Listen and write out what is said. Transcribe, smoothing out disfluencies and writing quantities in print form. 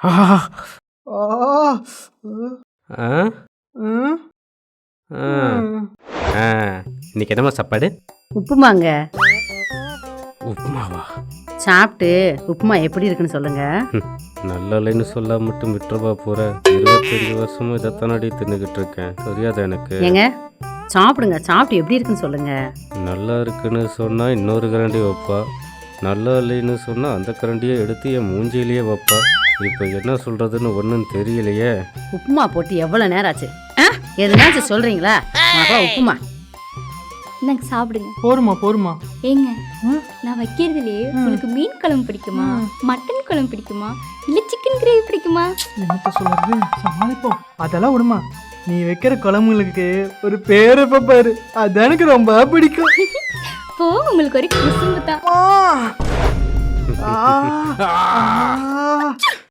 ஆ, ஆ, ஆ ம், ஆ ம். ஆ இன்னைக்கு என்னம்மா சாப்பாடு? உப்புமாங்க. உப்புமாவா? சாப்பிட்டு உப்புமா எப்படி இருக்குன்னு சொல்லுங்க. நல்லா இல்லைன்னு சொல்லாம மட்டும் விட்டுறவா போற? 25 வருஷமா இதைத்தானடி தின்னுக்கிட்டு இருக்கேன். தெரியாதா எனக்கு? ஏங்க சாப்பிடுங்க, சாப்பிட்டு எப்படி இருக்குன்னு சொல்லுங்க. நல்லா இருக்குன்னு சொன்னா இன்னொரு கரண்டி வைப்பா, நல்லா இல்லைன்னு சொன்னா அந்த கரண்டியை எடுத்து என் மூஞ்சிலேயே வைப்பா. இப்போ என்ன சொல்றதுன்னு ஒன்றும் தெரியலையே. உப்புமா போட்டு எவ்வளவு நேரம் ஆச்சு? எதுனாச்சும் சொல்றீங்களா? மகளா உப்புமா. இந்தாங்க சாப்பிடுங்க. போருமா ஏங்க ம். நான் வைக்கிறதுலயே உங்களுக்கு மீன் குழம்பு பிடிக்குமா, மட்டன் குழம்பு பிடிக்குமா, இல்ல சிக்கன் கிரேவி பிடிக்குமா? என்னத்த சொல்றது, சமாளிப்போம். அதெல்லாம் விடுமா, நீ வைக்கிற குழம்புங்களுக்கு ஒரு பேரை பாரு, அது எனக்கு ரொம்ப பிடிக்கும். போங்க, உங்களுக்கு ஒரு குசும்பு தான். ஆ, ஆ, ஆ.